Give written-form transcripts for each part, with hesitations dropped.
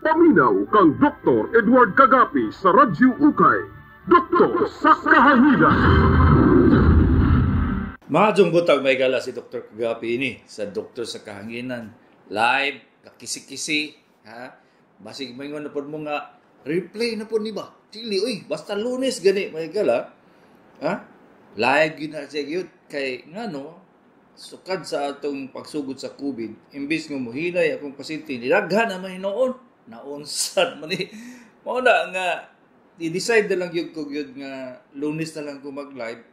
Paminaw kang Dr. Edward Kagapi sa Radyo Ukay. Doktor sa Kahanginan. Mga butag may gala si Dr. Kagapi ini sa Doktor sa Kahanginan. Live, kakisi-kisi, ha? Basig may na po mo nga, replay na po ni ba? Dili, uy, basta Lunes gani may gala. Ha? Live yun na siya yun. Kay, nga no, sukad sa atong pagsugod sa COVID, imbis nga muhinay akong pasyente, nilaghan naman noon. Naunsan man ni. Muna nga, i-decide na lang yun ko yun nga Lunes na lang ko mag-live.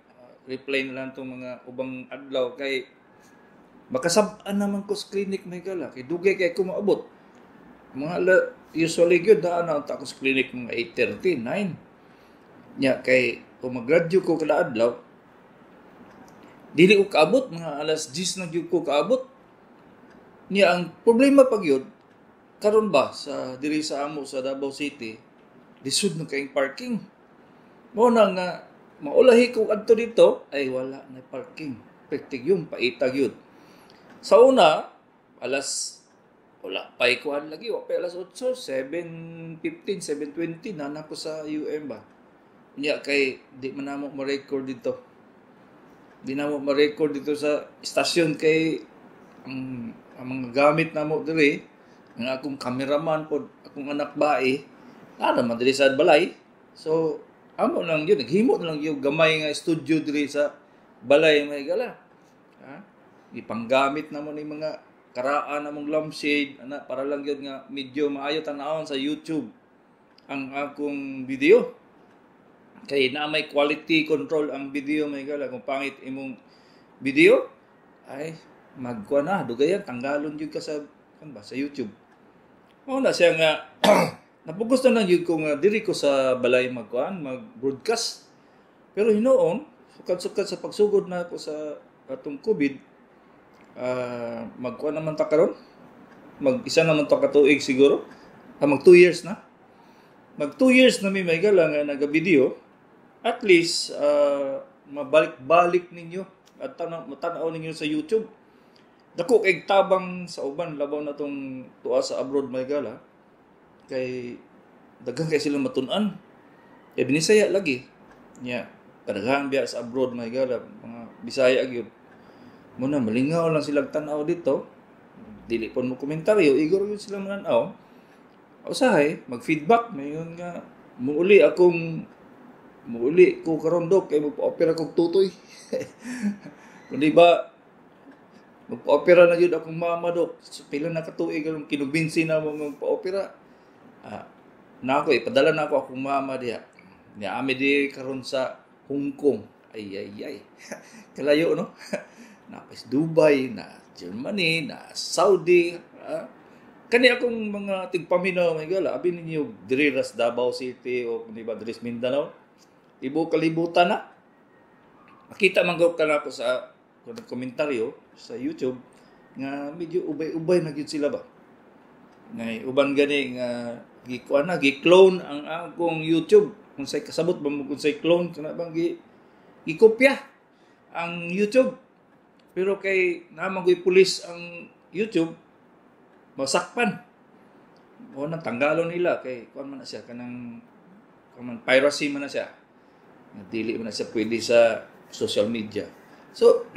Replay na lang itong mga ubang adlaw. Kay, makasabaan naman ko sa clinic may gala. Kay dugay kay ko maabot. Usually yun, daan na ako sa clinic mga 8:30, 9. Nya, kay, kung mag-graduate ko kada adlaw, dili ko kaabot, mga alas 10 na yun ko kaabot. Niya, ang problema pag yun, karon ba, sa diri sa amo sa Davao City, lisod na kayong parking. Muna nga, maulahi ko adto dito, ay wala na parking. Pektig yun, paitag yun. Sa una, wala pa ikuan lagi, wala alas 8, 7:15, 7:20, nana ko sa UM ba. Niya, kay, di man namo ma-record dito. Di na mo ma-record dito sa istasyon kay ang mga gamit na mo diri, ang akong cameraman po, akong anak bae, naman diri sa balay. So, amo lang yun, naghimo na lang yung gamay nga studio diri sa balay may gala. Ha? Ipanggamit na mo ni mga karaan na mong lampshade, para lang yun nga medyo maayo tanawon sa YouTube ang akong video. Kaya na may quality control ang video may gala. Kung pangit imong video, ay magkuha na, dugayan, tanggalon yun ka sa YouTube. Na siya nga, napugos na lang yun kung diri ko sa balay mag-broadcast. Pero hinoon, sukat-sukat sa pagsugod na ako sa atong COVID, magkuha naman ta karon, mag-isa naman ta katuig siguro, mag 2 years na. Mag 2 years na may gala nga naga-video. At least, mabalik-balik ninyo at matanaw ninyo sa YouTube. Dako kay tabang sa uban, labaw na tong tuwa sa abroad may gala. Kay, daghang kay sila matunan. Kaya binisaya lagi. Nya, kadaghan biya sa abroad may gala, mga Bisaya gyud. Muna, malingaw lang silang tanaw dito. Dili po mo komentaryo, igor yun sila mananaw. Usahay, mag-feedback. Mayon nga, muuli ko karondok kay magpa-opera kong tutoy. Kundi ba, magpa-opera na yun akong mama dok. So, pila na katuig ang kinubinsi na mo magpa-opera. Padala na ako akong mama diya. Niami di karon sa Hong Kong. Ay. Kalayo, no? Na Dubai, na Germany, na Saudi. Kani akong mga tigpaminaw, may gala. Abi ninyo, diri ras Davao City o kundi ba diri Mindanao. Ibo kalibutan na. Makita man ka na ako sa komentaryo sa YouTube nga medyo ubay-ubay na gyud sila ba. Ngay uban gani nga gi-clone ang akong YouTube. Kung say kasabot ba mo kung say clone kana bang gi-kopya ang YouTube. Pero kay naman ko'y pulis ang YouTube, masakpan. O nang tanggalon nila kay kuan man na siya kanang piracy man na siya. Dili mo na siya pwede sa social media. So,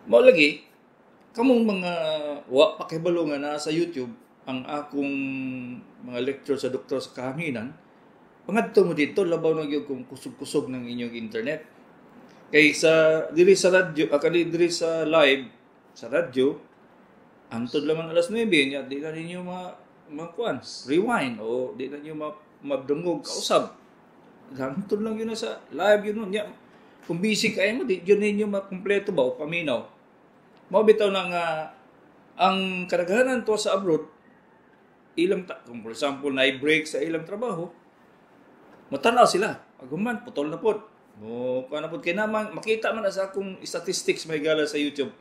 mo lagi, kamong mga pakibalo nga na sa YouTube, ang akong mga lecture sa Doktor sa Kahanginan, pangadto mo dito, labaw na yung kung kusog-kusog ng inyong internet. Kay diri sa radyo, diri sa live, sa radyo, antod lamang alas 9, niya, di na ninyo rewind, o di na ninyo mabdungog, kausap. Antod lang yun na sa live yun nun. Kung busy kayo mo, di yun ninyo makumpleto ba o paminaw. Mabitaw na nga, ang kadaghanan to sa abroad, kung for example, na-break sa ilang trabaho, matanaw sila. Paghuman, putol na po. Kung ano po, kaya naman, makita man na sa akong statistics may gala sa YouTube,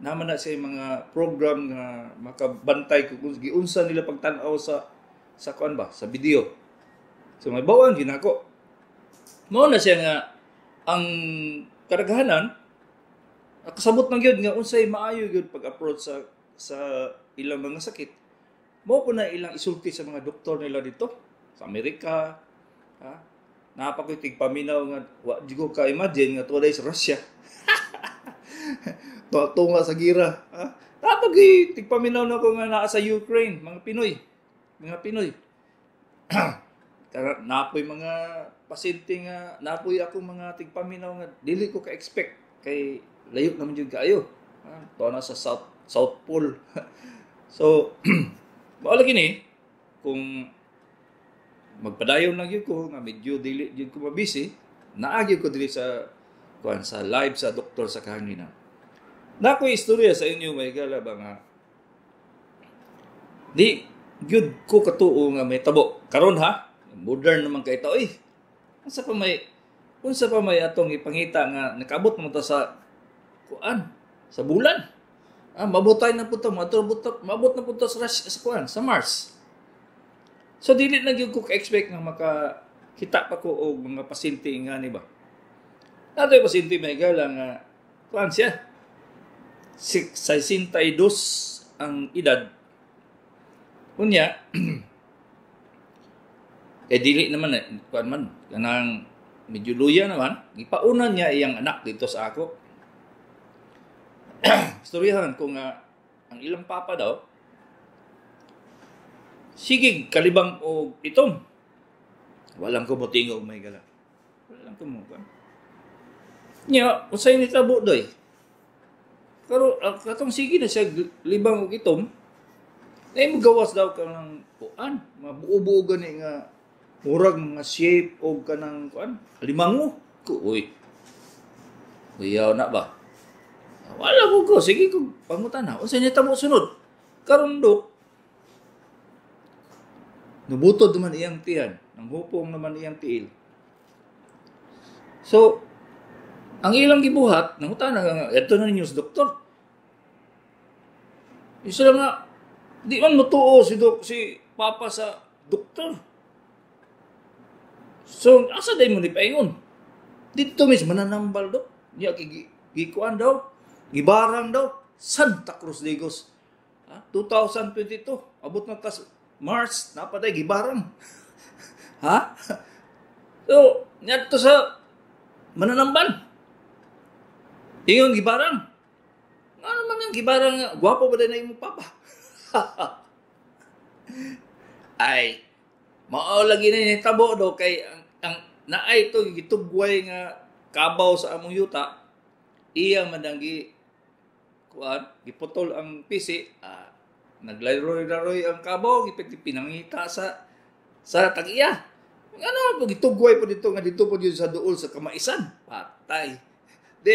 naman na sa mga program na makabantay kung giunsa nila pagtanaw sa video. So may bawang ginako. Mao na siya nga ang kadaghanan kasabot man gyud nga unsay maayo gyud pag-approach sa ilang mga sakit. mo po na ilang isulti sa mga doktor nila dito sa Amerika. Ha? Napa ko tigpaminaw nga wa di ko ka imagine nga tuwa sa Russia. Tunga sa gira. Ha? Tapos tigpaminaw na ko nga naa sa Ukraine, mga Pinoy. Mga Pinoy. Napoy mga pasyente nga, napoy ako mga tigpaminaw nga, dili ko ka-expect. Kay layo naman yun kaayo. Tuwa na sa South Pole. So, maala gini, kung magpadayon lang yun ko, nga medyo dili yun ko mabisi, naagyo ko dili sa live sa doktor sa kanina. Na ko istorya sa inyo, may gala ba nga, di, good ko katuo nga may tabo. Karon ha, modern naman kay tao eh. Unsa pa may atong ipangita nga nakabot mo ta sa sa bulan. Mabutay na punta mo, mabot na punta sa Mars. So dili na gyud ko ka-expect nga makakita pa ko og mga pasyente nga ni ba. Nato yung pasyente may gala nga siya. 62 ang edad. Unya dili naman kanang medyo luya naman, ipaunan niya iyang anak dito sa ako. Istoryahan ko nga ang ilang papa daw sige kalibang og itom. Walang kumutingog may gala. Walang kumukan. Nya usay ni tabo doy. Pero katong sige na siya libang og itom. Ay magawas daw ka ng mabuo-buo gani nga murag mga shape o kanang limango. Uy. Uyaw na ba? Wala ko. Sige ko pangutan na. Unsa niya tamo sunod? Karon do. Nubutod naman iyang tiyan. Nanghupong naman iyang tiil. So, ang ilang gibuhat, nangutan na nga, ito na ninyo sa doktor. Isa lang nga, di man matuo si Papa sa doktor. So, asa day mo ni paingon? Dito mismo mananambal do. Niya gikuan daw. Gibarang daw. Santa Cruz Digos. 2022. Abot na tas Mars. Napaday gibarang. Ha? So, niya to sa mananambal. Ingon gibarang. Nga naman yung gibarang nga. Gwapo ba din na yung Papa? Ay, mao lagi na ni tabo do kay ang naay to gitugway nga kabaw sa among yuta iya madanggi giputol ang pisi naglaroy-laroy ang kabaw pinangita sa tag-iya ano po gitugway po dito nga dito po sa duol sa kamaisan patay di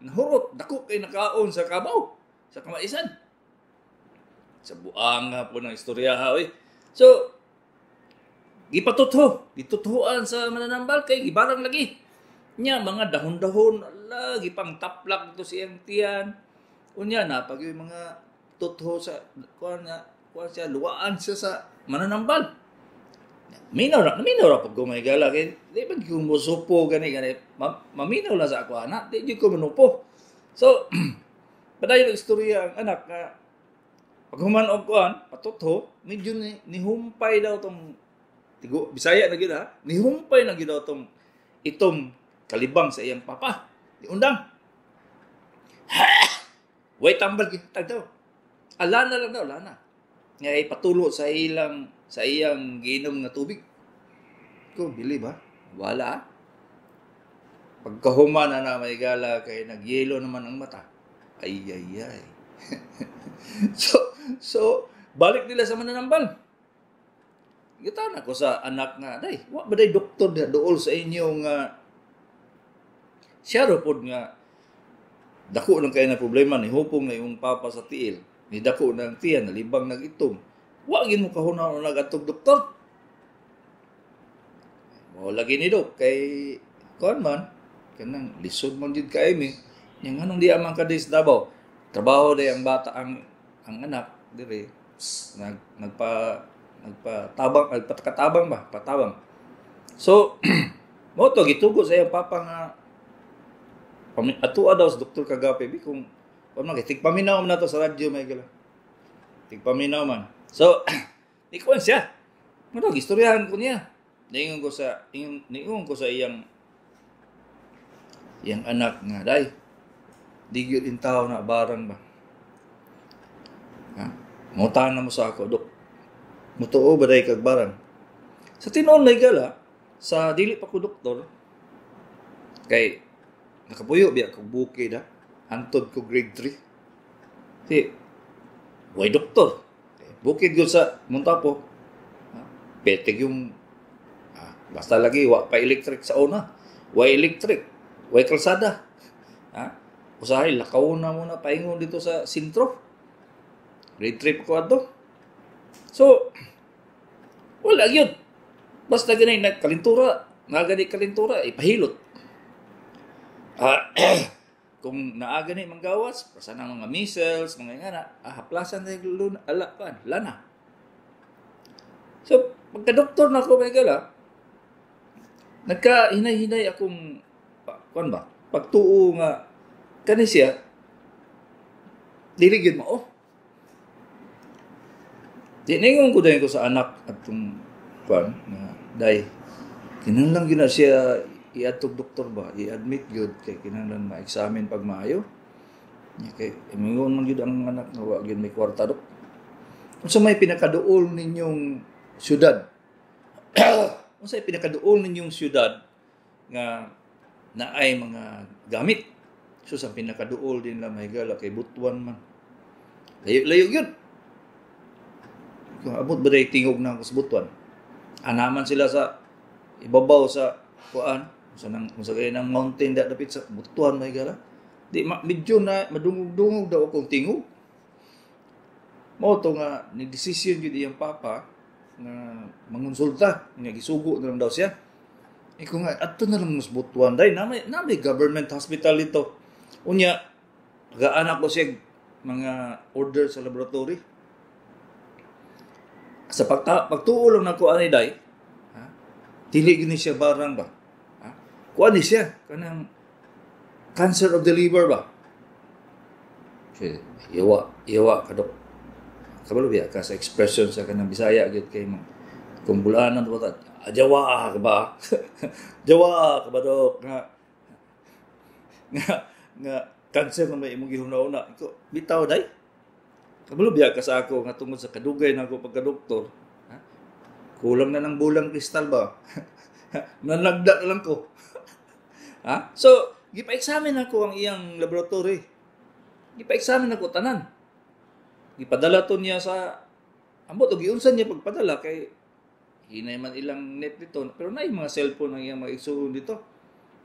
nahurot dako kay nakaon sa kabaw sa kamaisan sa buanga po ng istorya ha oy. So gitutuhan sa mananambal kay gibarang lagi nya mga dahon-dahon ala gipang taplak to siyang tiyan unya na pag yung mga tutho sa kuan siya luwaan siya sa mananambal minaw ra pag gumagala kay di ba gyud mo supo gani maminaw la sa ako anak di gyud ko manupo so padayon istorya ang anak nga pag human og kuan patutho medyo nihumpay daw tong tigo Bisaya na gyud ha nihumpay na gyud daw tong itom kalibang sa iyang papa di undang way tambal gyud daw alana lang daw lana nga ipatulo sa iyang giinom nga tubig ko bili ba wala pagkahuman na may gala kay nagyelo naman ang mata ay so balik nila sa mananambal. Gitan ako sa anak nga, day, wa ba day doktor na dool sa inyo nga siya ro pod nga dako lang kay na problema ni hupong na yung papa sa tiil. Ni dako nang tiyan nalibang nagitom. Wa gid mo kahunaw nagatog doktor. Mo lagi ni dok kay kon man kanang lisod man jud kay mi. Yang anong di amang kadis Davao. Trabaho day ang bata ang anak dire nagpatabang ba? Patabang. So, mo to gitugo sa iyang papa nga atua daw sa doktor kagabi kung tigpaminaw man na to sa radyo may gala. Tigpaminaw man. So, ikuan siya. Ano, istoryahan ko niya. Ningon ko sa iyang anak nga, day, di gyud in tao na barang ba. Ha? Mutan na mo sa ako, dok. Mutuo ba day kag barang? Sa tinuon lay gala, sa dili pa ko doktor, kay nakapuyo biya kog bukid ha. Antod ko grade 3. Si, way doktor. Bukid gyud sa Montapo. Peteg yung basta lagi wa pa electric sa una. Way electric, way kalsada. Usahay lakaw na muna paingon dito sa sentro. Grade 3 ko adto. So wala gyud. Basta ganay nagkalintura, nagani kalintura ipahilot. Kung naaga ni manggawas, pasan ang mga measles, mga ingana, haplasan na yung lana. So, pagka-doktor na ako, may gala, nagka-hinay-hinay akong, pagtuo nga, kani siya, diligid mo, Diningon ko dahil ko sa anak at itong, day, kinahanglan gina siya, iatog doktor ba, i-admit yun, kay kinahanglan ma-examine pag maayo. Kay, imingon man yun ang anak na wag yun may kwarta dok. Kung sa may pinakaduol ninyong syudad, kung sa pinakaduol ninyong syudad, nga naay mga gamit, so sa pinakaduol din lang may gala, kay Butuan man. Layo yun. Kung abot ba day tingog na sa Butuan, anaman sila sa ibabaw sa kuan, sa ng mountain that dapit sa Butuan may gala. Di medyo na madungog-dungog daw akong tingog. Mao to nga ni decision gyud iyang papa nga mangonsulta, nga gisugo na lang daw siya. Ko nga adto na lang mas Butuan day na may government hospital dito. Unya ga-anak ko siya mga order sa laboratory. Sa pagtuo lang nako ani day, dili gini siya barang ba. Kuan ni siya kanang cancer of the liver ba? Okay, yawa kadok. Kabalo biya ka sa expression sa kanang Bisaya gyud kay mga kumbulanan ba ta? Jawa ka ba? Jawa ka ba dok nga cancer na may imong gihuna-una. Iko bitaw day. Kabalo biya ka sa ako nga tungod sa kadugay na ako pagka-doktor. Kulang na ng bulang kristal ba? Nanagda na lang ko. So, gipa-examine ako ang iyang laboratory. Gipa-examine ako tanan. Gipadala to niya sa ambot og giunsan niya pagpadala kay hinay man ilang net dito pero naay mga cellphone ang iyang maigsuon dito.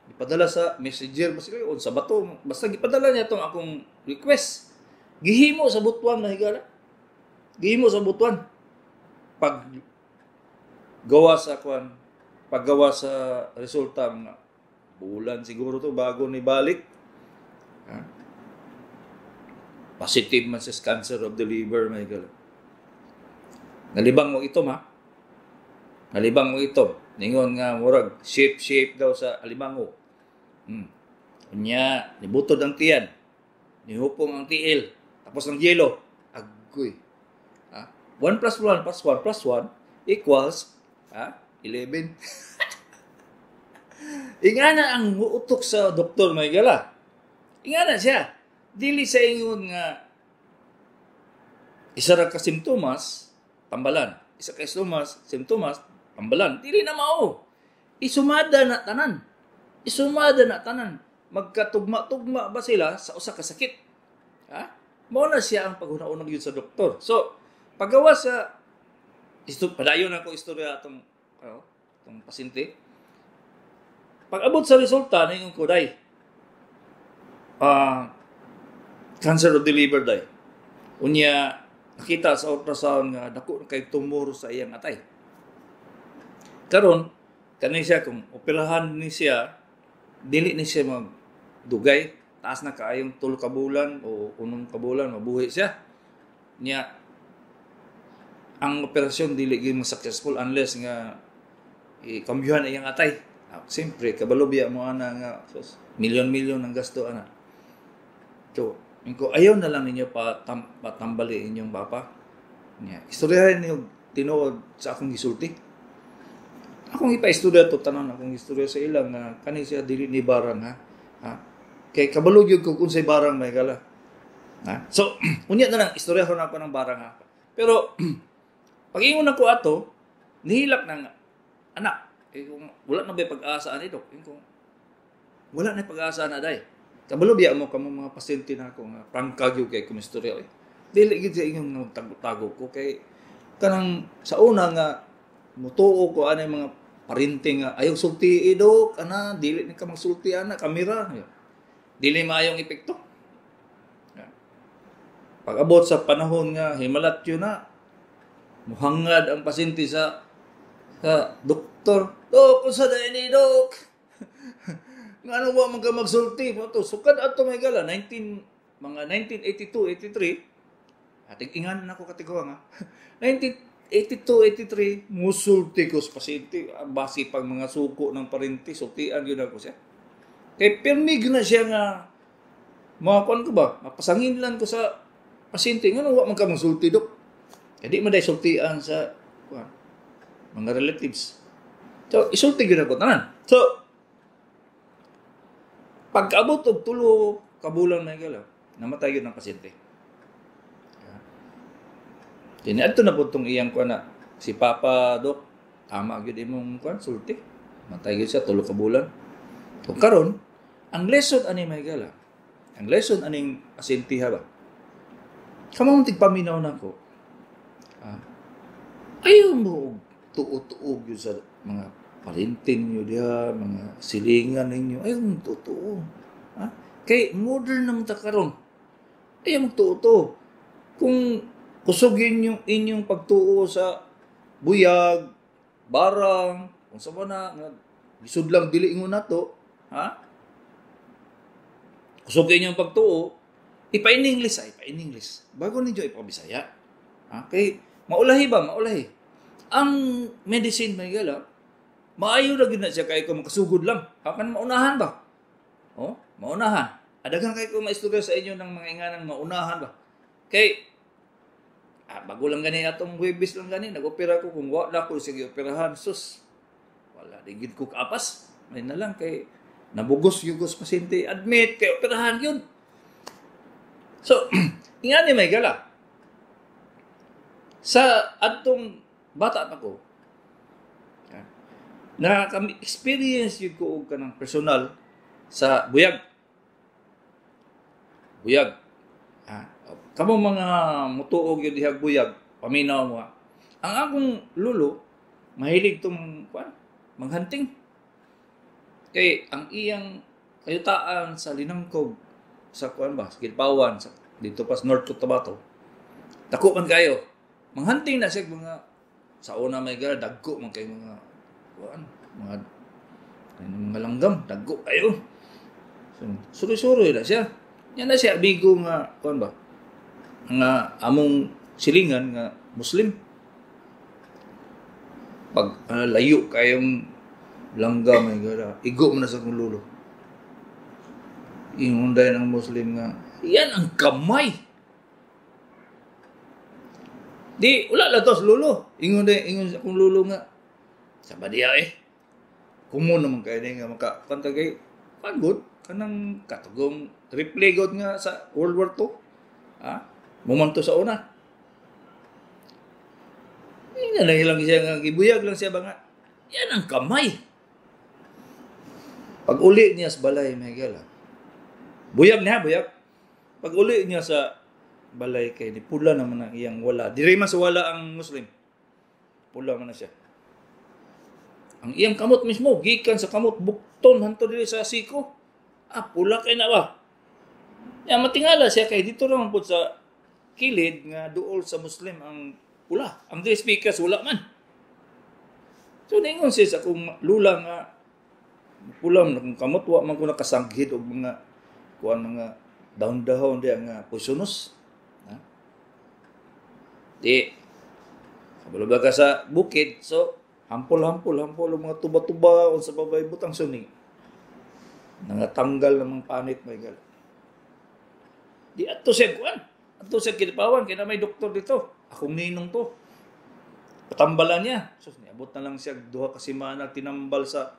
Gipadala sa messenger ba sila o sa bato basta gipadala niya tong akong request. Gihimo sa Butuan na higala. Gihimo sa Butuan. Paggawa sa resulta mga bulan siguro to bago ni balik. Positive man sa cancer of the liver, may gala. Nalibang mo ito, Nalibang mo ito. Ningon nga, murag, shape daw sa alimango. Kanya, nibutod ang tiyan. Nihupong ang tiil. Tapos ng yelo. Agoy. 1 plus 1 plus 1 plus 1 equals 11. Ingana ang muutok sa doktor may gala. Ingana siya. Dili sa ingon nga isa ra ka simptomas, tambalan. Isa ka simptomas, tambalan. Dili na mao. Isumada na tanan. Magkatugma-tugma ba sila sa usa ka sakit? Mao na siya ang paghuna-unang yun sa doktor. So, paggawa sa padayon ako istorya atong pasyente. Pag abot sa resulta, ningon ko, day, cancer of the liver, day. Unya, nakita sa ultrasound nga, dako na kay tumor sa iyang atay. Karon, kanay siya, kung operahan ni siya, dili ni siya magdugay, taas na kaayong 3 ka bulan o 1 ka bulan, mabuhi siya. Niya, ang operasyon dili gyud successful unless nga ikambyuhan iyang atay. Siyempre, kabalobya mo ana nga milyon-milyon ang gasto ana. So, ayaw na lang ninyo patambali inyong papa. Istoryahin niyo tinuod sa akong gisulti. Akong ipa-istorya to tanan akong istorya sa ilang nga kani siya dili ni barang ha. Ha? Kay kabalo gyud ko unsay barang may gala. Ha? So, unya na lang istorya ko na ako ng barang ha. Pero pag-ingon ako ato, nihilak ng anak. Kung wala na ba pag-asa ani dok? Kung wala na pag-asa na day. Kabalo biya mo kamo mga pasyente na ako nga prangka gyud kay kumistorya oy. Dili gyud sa inyong tago-tago ko kay kanang sa una nga mutuo ko anay mga parinting nga ayaw sulti dok ana dili ni ka magsulti ana kamera. Dili maayong epekto. Pag abot sa panahon nga himalat yun na muhangad ang pasyente sa doktor. Dok, kung sa dahil ni Dok. Nga ano ba mga magsulti? Sukad ato may gala, mga 1982, 83. Ating ingan na ako katiguan nga. 1982, 83, musulti ko sa pasyente. Basi pag mga suko ng parinti, sultian yun ako siya. Kaya permig na siya nga, mga kuan ko ba, mapasangin lang ko sa pasyente. Nga ano ba mga magsulti, Dok? Hindi mo dahil sultian sa mga relatives. So, isulti yun ako tanan. So, pagkaabot og 3 kabulan na gala, namatay yun ang pasyente. Tiniadto na po itong iyang kuan na si Papa Dok, tama gyud imong kuan sulti. Matay gyud siya 3 kabulan. So karon, ang lesson ani may gala. Ang lesson aning pasyente ba. Kamong tigpaminaw nako. Ayaw mo tuo-tuo gyud sa mga parinting nyo diya, mga silingan ninyo, ayaw mong totoo. Ha? Kay modern naman ta karon. Ayaw mong totoo. Kung kusugin yung inyong pagtuo sa buyag, barang, kung sa na, lisod lang dili ingon nato, ha? Kusugin yung pagtuo, ipa-in-English, ipa-in-English. Bago ninyo ipa-Bisaya. Ha? Kay maulahi ba? Maulahi. Ang medicine may gala, maayo na gina siya kay ko makasugod lang. Akan maunahan ba? Oh, maunahan. Adagan kay ko maistorya sa inyo ng mga inganang maunahan ba? Kay bago lang gani atong Huwebes lang gani nag-opera ko kung wala ko sige operahan sus. Wala digid ko kaapas. May na lang kay nabugos-yugos pasyente admit kay operahan yun. So, ingani may gala. Sa atong bata pa ko, na kami experience yun ko og kanang personal sa buyag. Buyag. Kamo mga mutuog yun dihag buyag, paminaw mo. Ang akong lulo, mahilig tong manghunting. Kay ang iyang kayutaan sa Linangkog, sa kuan ba, sa Gilpawan, dito pa sa North Cotabato. Dako man kayo. Manghunting na siya mga sa una may gara dagko man kay mga mga langgam, dagko kayo. So, suri-suri na siya. Yan na siya, bigo nga, kuan ba? Nga among silingan nga Muslim. Pag layo kayong langgam, may gara, igo mo na sa kong lulo. Ingunday ng Muslim nga, yan ang kamay. Di, wala lang to sa lulo. Ingon sa kong lulo nga, sa badiya kumo naman kayo nga makakanta kay pagod kanang katugong replay god nga sa World War II. Momento sa una. Nga lang siya nga gibuyag lang siya ba nga. Yan ang kamay. Pag uli niya sa balay may gala. Buyag niya, buyag. Pag uli niya sa balay kay di pula naman ang iyang wala. Diri man sa wala ang Muslim. Pula man na siya. Ang iyang kamot mismo, gikan sa kamot bukton hanto diri sa siko. Pula kay na ba? Ya matingala siya kay dito ra man pud sa kilid nga duol sa Muslim ang pula. Ang diri speakers wala man. So ningon siya sa kung lula nga pula man kung kamot wa man ko nakasanghid og mga kuan mga dahon-dahon diya nga poisonous. Di kabalo ka sa bukid so hampol mga tuba-tuba sa babay butang suni. Nangatanggal ng mga panit may gal. Di ato siya kuan. Ato siya Gilpawan kaya may doktor dito. Akong ninong to. patambalan niya. So, niabot na lang siya duha ka semana tinambal sa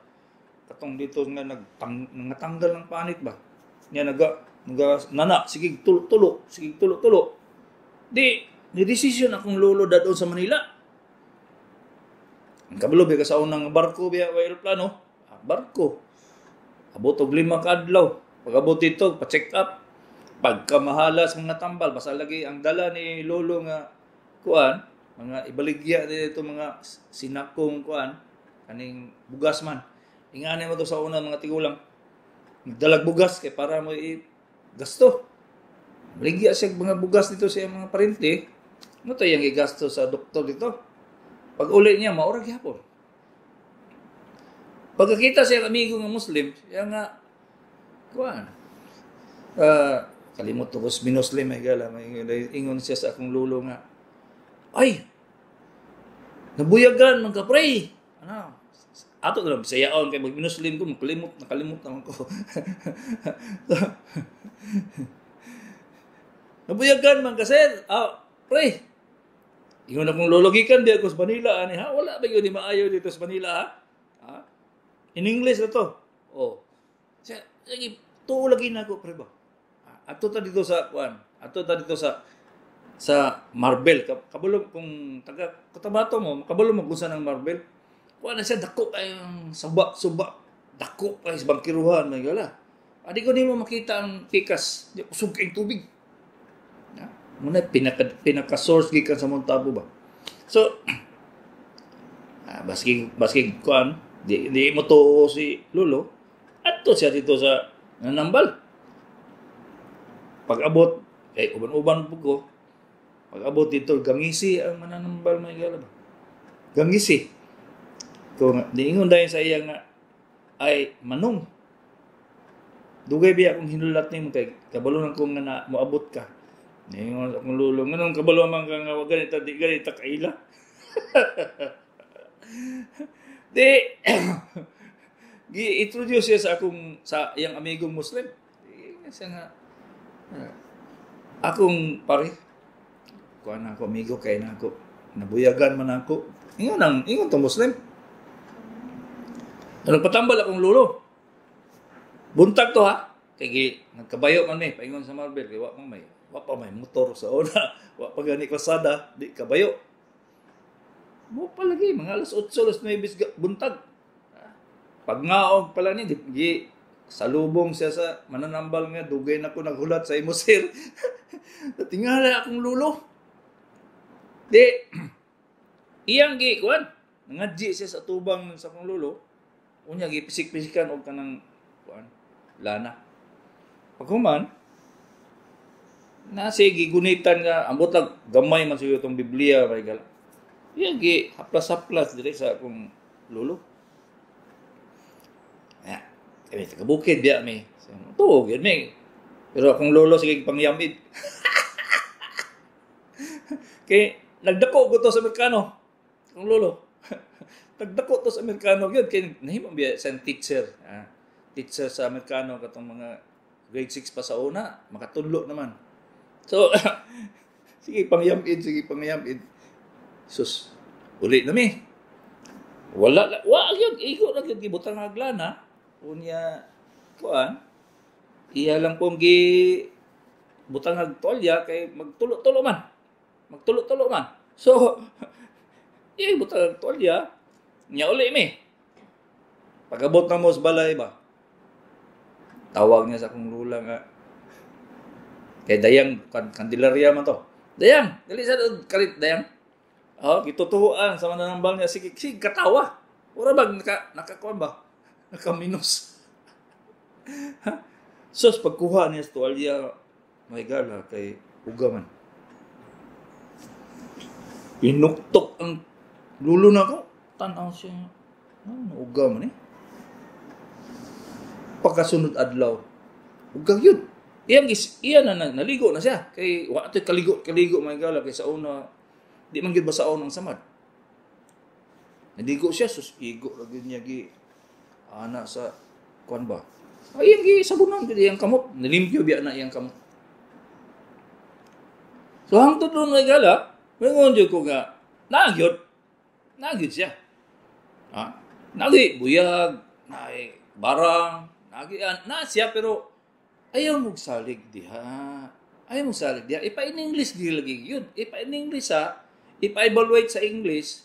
katong dito nga natanggal ng panit ba. Niya nana sige tulo, sige tulo. Di decision akong lolo dadon sa Manila. Ang kabalo biya sa unang barko biya wa aeroplano. Barko. Abot og 5 ka adlaw. Pag abot dito, pa-check up. Pagkamahalas mga tambal, basta lagi ang dala ni lolo nga kuan, mga ibaligya dito mga sinakong kuan, kaning bugas man. Ingani mo to sa una mga tigulang. Nagdalag bugas kay para mo gasto. Baligya siya mga bugas dito sa mga parente. Ano to yung igasto sa doktor dito? Pag uli niya, maurag yapon. Pagkakita siya amigo ng Muslim, siya nga, kuwan, kalimot ko sa Muslim, may gala, may ingon siya sa akong lulo nga, ay, nabuyagan, magka-pray. Ano? Ato na lang, bisayaon, kay mag-Muslim ko, nakalimot naman ko. Nabuyagan, magka-sir, pray. Ingon akong lologikan, di ako sa Manila, ani, ha? Wala ba yun, di maayo dito sa Manila, ha? In English na to. Oh. Sige, tuo lagi na ako, pre ba? Ato ta dito sa kuan. Ato ta dito sa Marbel. Kabalo kung taga Cotabato mo, kabalo mo kung saan ang Marbel. Kuan na siya dako kayong suba. Dako kay sa bangkiruhan, may gala. Adi ko nimo makita ang pikas. Di kusog kay tubig. Muna pinaka-source gikan sa Montalvo ba. So baski kuan di mo to si Lolo adto siya dito sa nanambal. Pag-abot uban-uban po ko. Pag-abot dito gangisi ang mananambal may gala ba. Gangisi. Kung diingon dahil sa iya nga ay manong. Dugay biya akong hinulat nimo kay kabalo nang kung nga moabot ka. Diingon akong Lolo nganong kabalo man ka nga ganita di ganita kaila. Di gi-introduce siya sa iyang amigong Muslim. Siya nga akong pare kuan ako amigo kay nako nabuyagan man ako. Ingon to Muslim. Patambal akong lolo. Buntag to ha. Kay nagkabayo man ni paingon sa Marbel kay wa pa may motor sa una. Wa pa gani kasada, di kabayo. Mo palagi mga alas 8, alas 9 buntag. Pag ngaog pala ni di salubong siya sa mananambal nga dugay na ko naghulat sa imo sir. Tingala akong lulo. Di iyang gi kuan ngadji siya sa tubang sa akong lulo. Unya gi pisik-pisikan og kanang kuan lana. Paghuman na sige gunitan nga ambot lang gamay man siguro tong Biblia may gala. Yan, haplas-haplas dire sa akong lolo. Kami, taga-bukid biya mi. Tuog, yan mi. Pero akong lolo, sige pangyamid. Kaya, nagdako ko to sa Amerikano. Akong lolo. Nagdako to sa Amerikano. Yun, kaya nahimang biya sa teacher. Teacher sa Amerikano, katong mga grade 6 pa sa una. Makatudlo naman. So, sige pangyamid. Sus, uli na mi. Wala yun, iko na yun, gibutang aglana. Unya, kuan, iya lang pong butang agtolya, kay magtulo-tulo man. So, iya butang agtolya, niya uli mi. Pagabot na mo sa balay ba, tawag niya sa akong lula nga, kay Dayang, Candelaria man to. Dayang, dali sa kalit, Dayang. Gitutuhuan sa mananambal niya. Sige, katawa. Ura ba, nakakuan ba? Nakaminus. Sos, pagkuha niya sa tuwalya, may gala, kay ugaman. Inuktok ang lulo na ko. Tanaw siya. Ugaman eh. Pagkasunod adlaw. Ugag yun. Iyan na naligo na siya. Kay, wato'y kaligo, may gala, kay sa una, di man gyud basaon ang samad. Nadigo siya sus igo ra gyud niya ana sa kuan ba. Ay gi sabunan gyud iyang kamot, nilimpyo biya na iyang kamot. So hangtod doon nga gala, mingon jud ko nga nagyod nagid siya. Ha? Nagi buyag, nai barang, nagi na siya pero ayaw mong salig diha. Ayaw mong salig diha. In English di lagi yun. In English ipa-evaluate sa English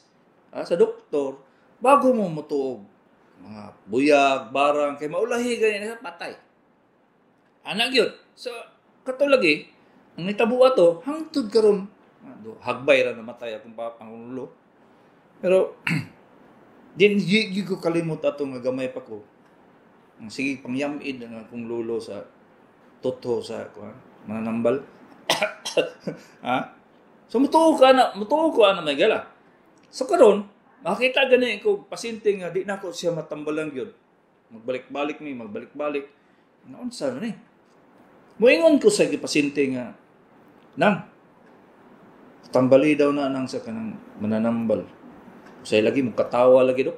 sa doktor bago mo mutuog mga buyag, barang kay maulahi ganyan patay. Anak yun. So katulagi ang nitabo ato hangtod karon hagbay ra namatay akong pangulo. Pero din ko kalimot ato nga gamay pa ko. Sige pangyamid ang akong lulo sa toto sa mananambal. Ha? So mutuo ka na may gala. So karon makita gani ko pasyente nga di na ko siya matambalang gyud. Magbalik-balik. Naon sa ni? Moingon ko sa pasyente nga nang tambali daw na nang sa kanang mananambal. Say lagi mo katawa lagi dok.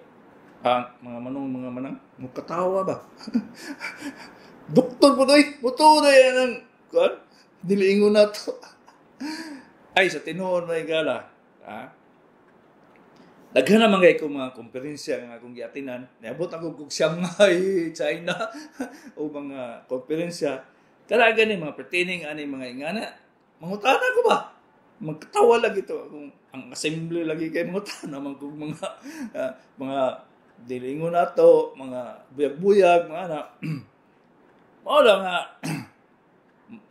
Mga manang mukatawa ba? Doktor po doy, buto na yan ang kuan. Diliingon na to. Ay sa tinuod may gala. Daghan naman kay ko mga komperensya nga akong giatinan. Niabot ako kog Shanghai, China o mga komperensya. Karaga ni mga pertaining ani mga ingana. Mangutana ko ba? Magkatawa lagi to akong ang assembly lagi kay mangutana man kog mga dilingon nato, mga buyag-buyag, mga anak. Mao nga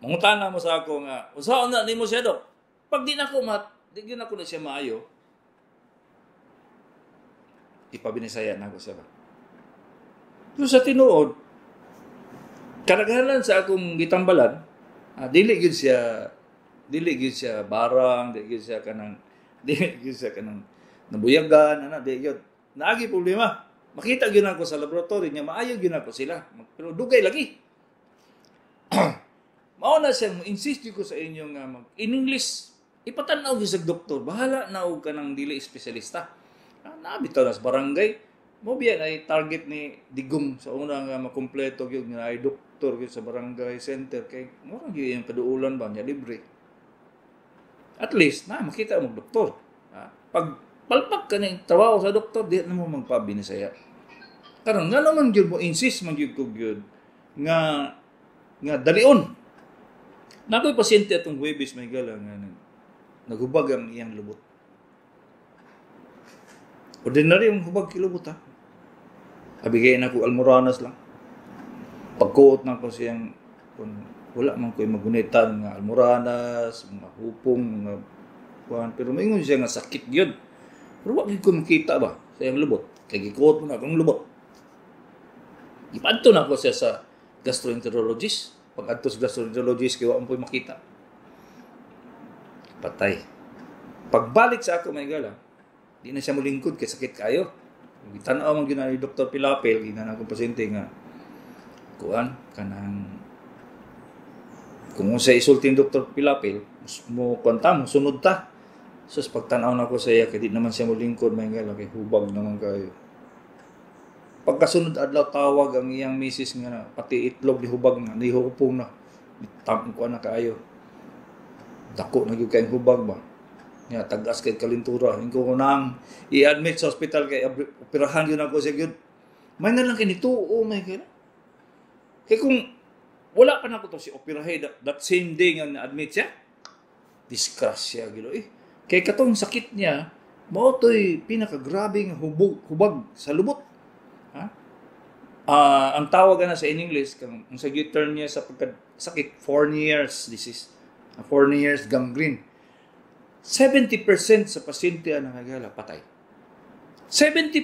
mangutana mo sa ako nga, usaon na nimo siya dok. Pag di na ko na siya maayo, ipabinisaya na ko siya ba. So sa tinuod, karagalan sa akong gitambalan, dili gyud siya barang, dili gyud siya kanang nabuyagan, dili gyud. Naagi problema. Makita gyud ako sa laboratory niya, maayo gyud ako sila. Pero dugay lagi. Mao na siya insist ko sa inyo nga in English ipatanaw gyud sa doktor. Bahala na og kanang dili espesyalista. Nabitaw na sa barangay. Mo biya ay target ni digong sa una nga makumpleto gyud nga ay doktor gyud sa barangay center kay mura gyud yung kaduulan ba niya libre. At least na makita mo doktor. Pag palpak ka ng trabaho sa doktor, di na mo magpabinisaya. Karon nga naman gyud mo insist man gyud ko gyud nga dalion. Nakoy pasyente atong Huwebes may gala nga naghubag ang iyang lubot. Ordinary ang hubag kilubot ha. Abigay na ko almoranas lang. Pagkuot na ko siyang wala man ko'y magunitan nga almoranas, mga hupong, mga kuhan. Pero maingon siya nga sakit yun. Pero wag ko makita ba sa iyang lubot. Kaya gikuot mo na akong lubot. Ipadto na ko siya sa gastroenterologist. Pag adto sa gastroenterologist, kaya wag mo po'y makita. Patay. Pagbalik sa ako may gala, di na siya mulingkod kay sakit kayo. Gitanaw man gyud ni Dr. Pilapil, ginan akong pasyente nga kuan kanang kung sa isulti ni Dr. Pilapil, mo kwanta mo sunod ta. So pagtanaw na ko sa iya kay di naman siya mulingkod may gala kay hubag naman kayo. Pagkasunod adlaw tawag ang iyang misis nga pati itlog ni hubag na ni hupong na. Tam ko na kaayo. Dako na gyud kay hubag ba. Nya tagas kay kalintura ingko nang i-admit sa hospital kay operahan yun ako siya gyud. May na lang kini tuo may gala. Kay kung wala pa na ko to si operahe that same day nga na-admit siya. Disgrasya gyud Kay katong sakit niya, mao toy pinakagrabing hubag sa lubot. Ang tawag na sa in English, ang sa term niya sa pagkasakit, 4 years disease. 4 years gangrene. 70% sa pasyente ang nagagala, patay. 70%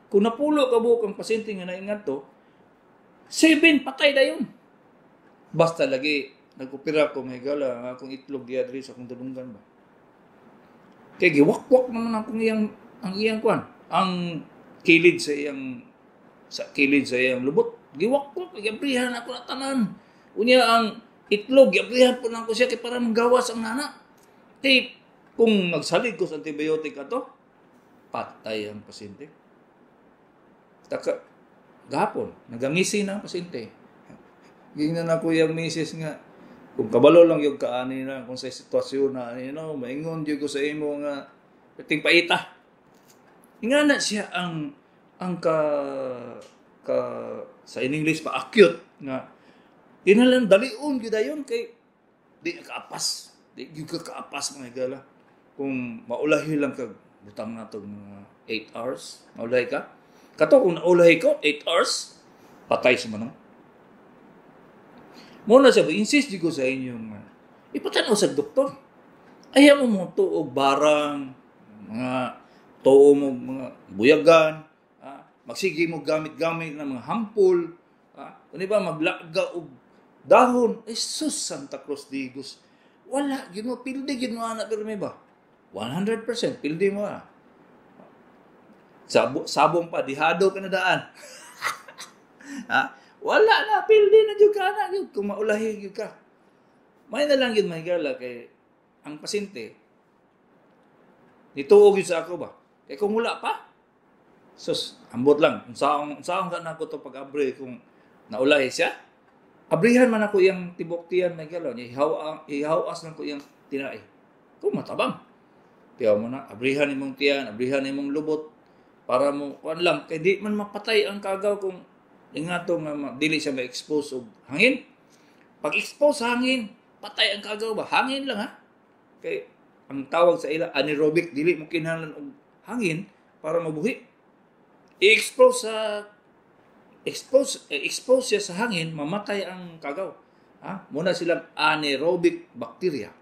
kung napulo ka buok ang pasyente nga naingat to, 7 patay dayon. Basta lagi, nag-opera ko, may gala, ang akong itlog diadri sa akong dalunggan ba. Kaya giwak-wak naman ang iyang kwan. Ang kilid sa iyang lubot. Giwak-wak, giabrihan ako na tanan. Unya ang itlog, giabrihan po na ako siya kaya para manggawas ang nana. Kaya kung nagsalig ko sa antibiotic ato, patay ang pasyente. Gapon, nagangisi na ang pasyente. Gingnan ako yung misis nga, kung kabalo lang yung kaani na, kung sa sitwasyon na, maingon yung ko sa imo nga, pating paita. Ingana siya ang ka sa in English pa acute nga inalan dalion gyud dayon kay di kaapas. Di gyud ka kaapas mga igala. Kung maulahi lang kag butang nato mga 8 hours, maulahi ka. Kato kung naulahi ko 8 hours, patay sa manong. Muna siya, insist ko sa inyo nga ipatanaw sa doktor. Ayaw mo tuog barang, mga tuo mo mga buyagan, magsige mo gamit-gamit ng mga hampol, kung ba maglaga og dahon, sus Santa Cruz Digos. Wala, gino pildi gino ana pero may ba? 100% pildi mo ah. Sabong pa dihado ka na daan. Wala na pildi na jud ka na jud kung maulahi jud ka. May na lang yun mahigala kay ang pasyente nituog yun sa ako ba? Kaya kung wala pa, sus, ambot lang. Saan ka na ako ito pag-abri kung naulahi siya? Abrihan man ako yung tibok tiyan na galaw. Ihawas lang ko yung tinai. Kung matabang. Kaya mo na, abrihan imong tiyan, abrihan imong lubot. Para mo, kuan lang, kaya di man mapatay ang kagaw kung ingato nga dili siya ma-expose og hangin. Pag-expose sa hangin, patay ang kagaw ba? Hangin lang ha? Kaya ang tawag sa ila anaerobic, dili mo kinahanglan og hangin para mabuhi. Expose siya sa hangin, mamatay ang kagaw. Muna silang anaerobic bacteria.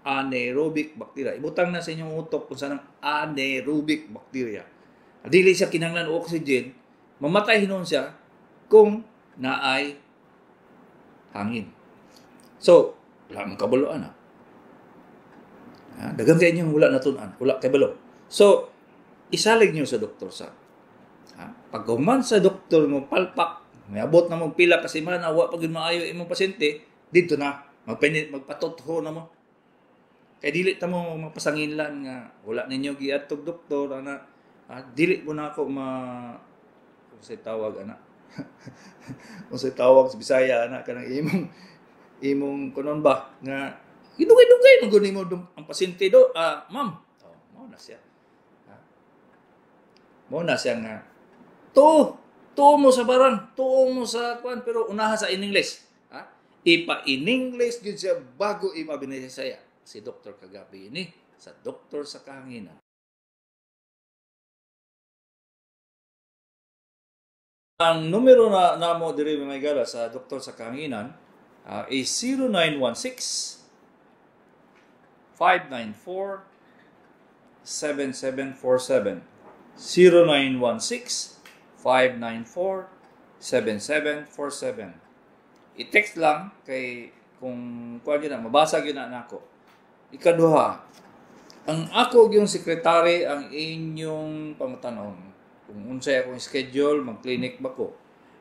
Anaerobic bacteria. Ibutang na sa inyong utok kung saan ang anaerobic bacteria. Dili siya kinahanglan og oxygen, mamatay hinon siya kung naay hangin. So, wala mong kabaloan dagang kayo yung wala natunan, wala kay balo. So, isalig nyo sa doktor sa. Pag human sa doktor mo palpak, may abot na mong pila kasi man, awa pag maayo imong pasyente, dito na, magpatotho na mo. Kaya dili ta mo mapasanginlan nga, wala ninyo giadtog doktor, dili mo na ako kung sa'y tawag, kung sa'y tawag sa Bisaya, kanang imong kunon ba, nga, idugay-dugay nung gunin mo ang pasyente do, ma'am, mauna siya. Mauna siya nga, tuo mo sa barang, tuo mo sa kwan, pero unaha sa in English. Ipa-in English, yun siya, bago ipabinayasaya si Dr. Kagabi ini, sa Doktor sa Kahanginan. Ang numero na mo diri mga igala sa Doktor sa Kahanginan is 0916 594 7747. 0916 594 7747. I-text lang kay kung kuan yun na, mabasa yun na nako. Ikaduha, ang ako yung sekretary ang inyong pangutanon. Kung unsay akong schedule, mag-clinic ba ko?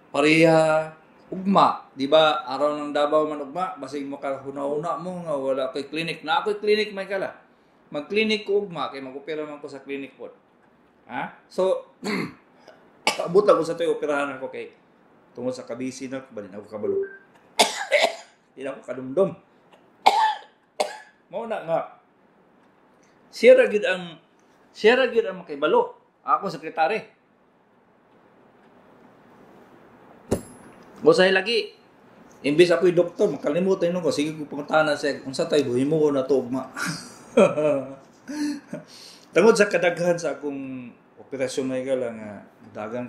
Pareha, ugma. Di ba, araw ng Davao man ugma, basig mo kahuna-una mo nga wala ko'y clinic. Na ako'y clinic, may kala. Mag-clinic ko ugma, kaya mag-opera man ko sa clinic po. So, abot lang ko sa ito'y operahan ako kay tungkol sa kabisi na, balin ako kabalo. Hindi ako kadumdum. Mauna nga, siya ra gyud ang makibalo. Ako sekretary. Busahay lagi. Imbis ako'y doktor, makalimutan nung ko. Sige ko pangutanan siya. Kung sa tayo, buhin mo ko na ito, ugma. Tungod sa kadaghan sa akong operasyon na igala nga, dagang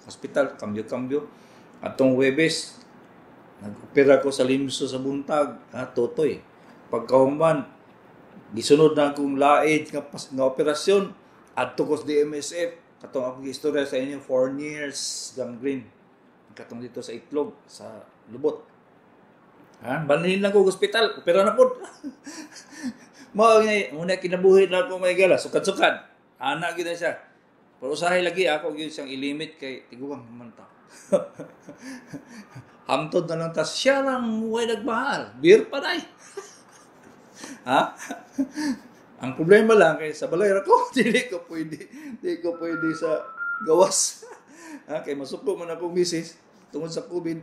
hospital, kambyo-kambyo. Atong Webes, nag-opera ko sa limso sa buntag. Totoy. Pagkahuman, gisunod na akong laid nga operasyon. Adto ko sa DMSF. Katong akong istorya sa inyo, 4 years gangrene. Katong dito sa itlog, sa lubot. Banhin lang ko hospital, opera na po. Muna kinabuhi na ako may gala, sukad-sukad. Anak gina siya. Pero usahay lagi ako yun siyang ilimit kay tiguang naman ta. Hamtod na lang ta, siya lang huwag nagmahal. Beer pa na Ang problema lang kay sa balay ako, hindi ko pwede sa gawas. Kay masuko man akong misis tungod sa COVID.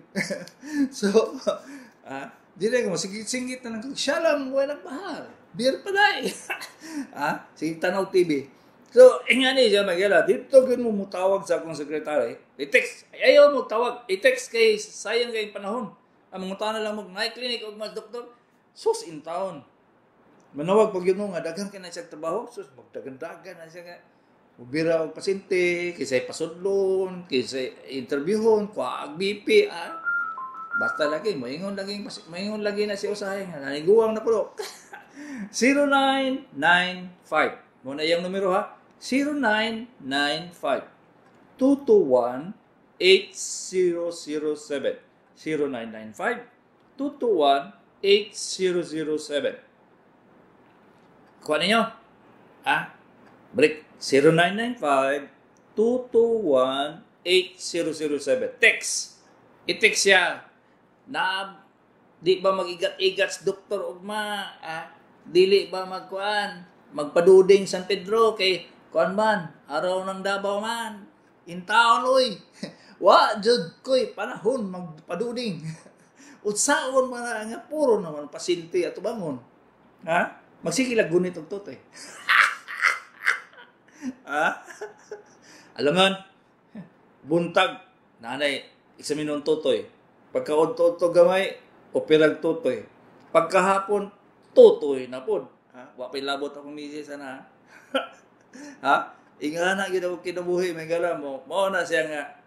So, di rin ko, singit na lang. Siya lang, huwag nagmahal. Beer pa na Sige, tanaw TV. So, nga ni siya magyala, dito gin mo mutawag sa akong sekretary. I-text, ayaw mo tawag. I-text kay sayang kay panahon. Ang mga na lang mo, may clinic o mas doktor, sus in town. Manawag pag yun nga, dagan ka na siya trabaho, sus, magdagan-dagan na siya nga. Ubira og pasyente, kisay pasudlon, kisay interviewon, kuwaag BP, basta lagi, maingon lagi na siya usahay nga, naniguang na po. 0995. Muna yung numero ha. 0995 221 8007. 0995 221 8007. Kuha ninyo. Break. 0995 221 8007. Text. I-text siya. Na di ba mag-igat-igat doktor ugma? Dili ba magkuan? Magpaduding San Pedro kay kuan man, araw ng Davao man. In town oy. Wa jud koy panahon magpaduding. Utsaon man nga puro naman pasyente ato bangon. Magsikilag gunit og totoy. Alangan buntag nanay eksaminon totoy. Pagkaod-to gamay operag totoy. Pagkahapon totoy na pod. Wa pay labot akong misis ana. Ingana gyud ako kinabuhi may gala mo. Mao na siya nga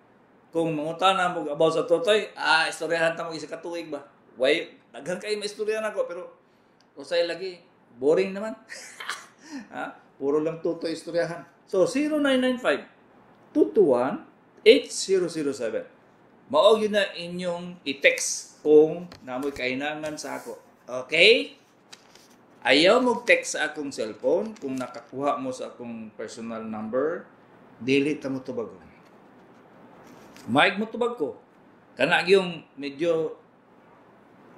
kung mangutana mo about sa totoy, istoryahan ta mo isa ka tuig ba. Way daghan kay maistorya nako pero usay lagi boring naman. Puro lang totoy istoryahan. So 0995 221 8007. Mao gyud na inyong i-text kung namoy kainangan sa ako. Okay? Ayaw mo text sa akong cellphone kung nakakuha mo sa akong personal number, dili ta mo tubagon. Maig mo tubag ko. Kana yung medyo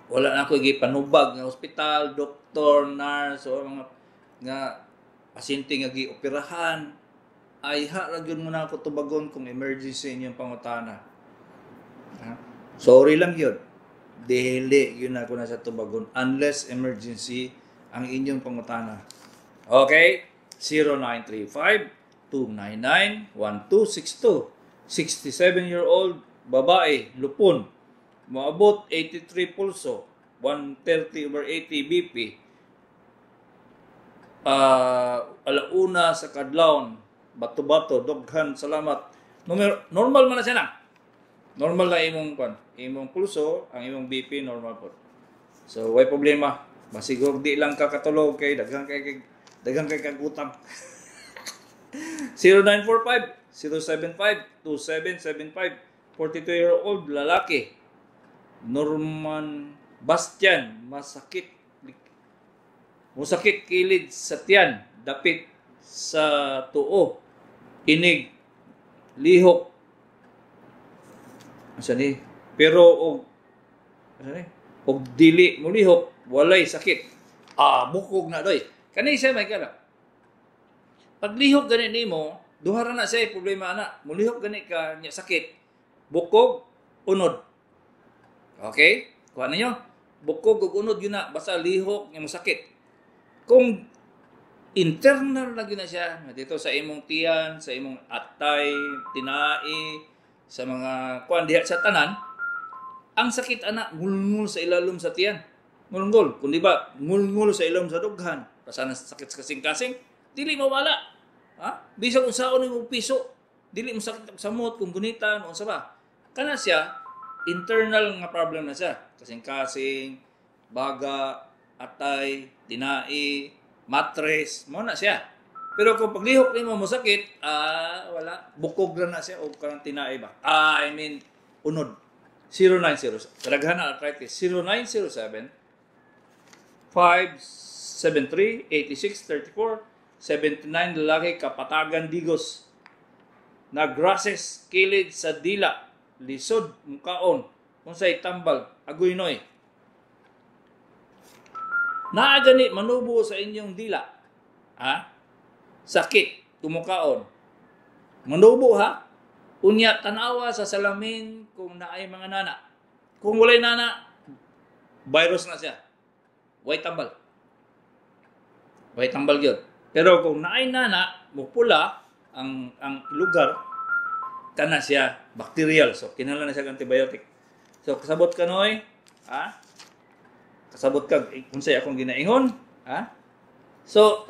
wala na ako gipanubag nga ospital, doktor, nurse o mga nga pasyente nga gioperahan. Ay ra gyud mo na ako tubagon kung emergency inyong pangutana. Sorry lang yun. Dili yun ako na sa tubagon unless emergency ang inyong pangutana. Okay? 0935-299-1262. 67-year-old babae, lupon. Moabot 83 pulso, 130/80 BP. Alauna sa kadlawon, bato-bato, doghan, salamat. Normal man na siya na. Normal na imong pulso, ang imong BP normal po. So, way problema. Masiguro di lang ka katulog kay daghang kay kagutang. 0945-075-2775, 42-year-old lalaki. Norman Bastian, masakit kilid sa tiyan, dapit sa tuo, inig, lihok. Pero og dili mo lihok, walay sakit. Bukog na doy. Kani siya may kala. Pag lihok gani nimo, duha ra na siya problema ana. Mulihok gani ka nya sakit. Bukog, unod. Okay? Kuha ninyo. Bukog ug unod yun na basta lihok nya mo sakit. Kung internal na gyud na siya, dito sa imong tiyan, sa imong atay, tinai, sa mga kuan diha sa tanan, ang sakit ana ngulngul sa ilalom sa tiyan. Ngulngul, kun di ba ngulngul sa ilom sa dughan, pasana sakit sa kasing-kasing, dili mawala. Bisag unsaon imong piso, dili mo sakit sa samot kung gunitan unsa ba. Kana siya internal nga problem na siya. Kasing-kasing, baga, atay, tinai, mattress, mo na siya. Pero kung paglihok nimo mo sakit, wala, bukog ra na siya o kanang tinai ba. Unod. 0907. Kadaghan na arthritis. 0907 573-8634, 79 lalaki, Kapatagan, Digos. Nagrasses, kilid sa dila, lisod, mukaon, unsay tambal, agoynoy. Naa gani manubo sa inyong dila. Sakit, tumukaon. Manubo ha? Unya tanawa sa salamin kung naay mga nana. Kung walay nana, virus na siya. Way tambal. Way tambal gyud. Pero kung naay nana, mupula ang lugar, kana siya bacterial. So kinahanglan na siya antibiotic. So kasabot ka noy, ha? Kasabot ka unsay akong ginaingon, ha? So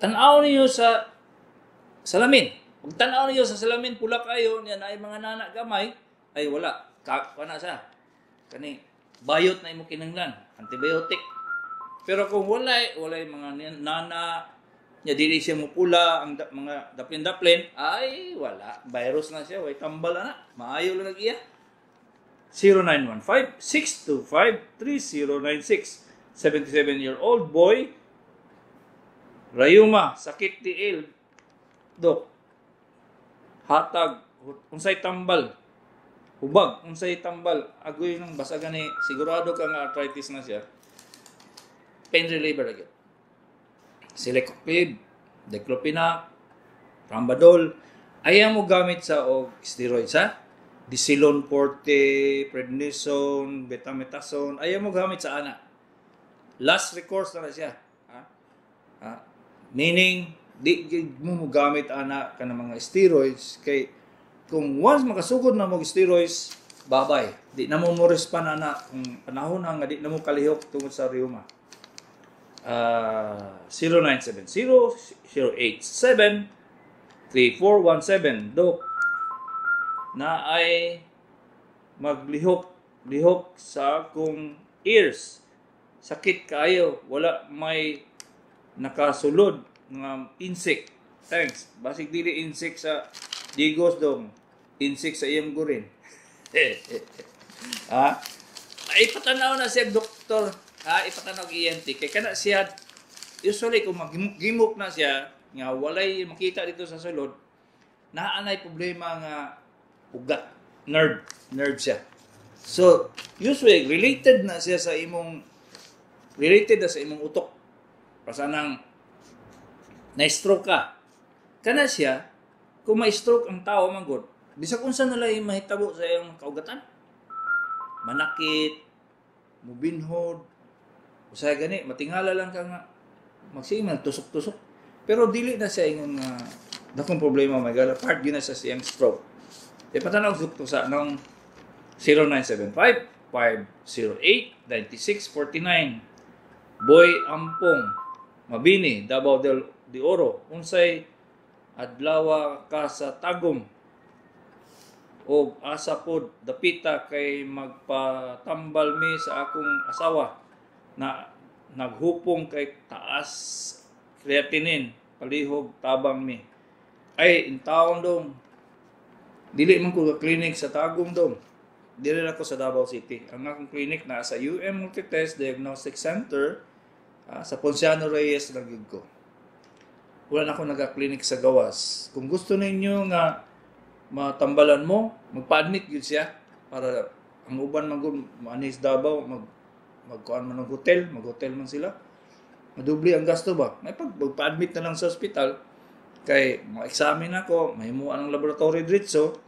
tan-aw niyo sa salamin. Kung tan-aw niyo sa salamin pula kayo niya na ay mga nana gamay, ay wala. Kana siya. Kani bayot na imo kinahanglan, antibiotic. Pero kung walay mga nana nya dili siya mupula ang mga daplin-daplin, ay wala. Virus na siya, way tambal na. Maayo lang iya. 0915-625-3096. 77-year-old boy, rayuma, sakit tiil, dok, hatag, unsay tambal, hubag, unsay tambal, agoy ng basa gani, sigurado ka nga arthritis na siya, pain reliever lagi. Celecoxib, diclofenac, Rambadol, ayaw mo gamit sa steroids, ha? Disilon forte, prednisone, betamethasone, ayaw mo gamit sa ana. Last recourse na siya. Ha? Meaning, di mo gamit ana ka ng mga steroids, kay kung once makasugod na mo steroids, babay. Di na mo respond ana kung panahon nga di na mo kalihok tungod sa rheuma. 0970-087-3417 Dok, na ay maglihok sa akong ears. Sakit kayo, wala may nakasulod nga insect. Thanks. Basig dili insect sa digos dong. Insect sa iyang gurin. Ha? Ay patanaw na siya doktor. Ipatanaw og ENT kay kana siya usually kung magimok na siya nga walay makita dito sa sulod, naanay problema nga ugat, nerve siya. So usually related na sa imong utok. Pasanang na-stroke ka. Kana siya kung ma-stroke ang tao manggod, bisag unsa na lang mahitabo sa iyong kaugatan. Manakit, mubinhod, usay gani, matingala lang ka nga, magsiman, tusok-tusok. Pero dili na siya yung dakong problema, may gala, part yun na sa siyang stroke. E patanaw to sa nung 0975-508-9649. Boy Ampong, Mabini, Davao de Oro, unsay adlaw ka sa tagom o asa pod dapita kay magpatambal mi sa akong asawa na naghupong kay taas creatinine, palihog tabang mi. Ay intawon dong, dili man ko clinic sa tagom dong, dili ako sa Davao City. Ang akong clinic na sa Multitest Diagnostic Center, sa Ponciano Reyes lang yun ko. Wala na ako nag-clinic sa gawas. Kung gusto ninyo nga matambalan mo, magpa-admit yun siya para ang uban manis Davao, magkuhan man ng hotel, mag-hotel man sila. Madubli ang gasto ba? May magpa-admit na lang sa ospital, kay ma-examine ako, mahimuan ng laboratory diretso,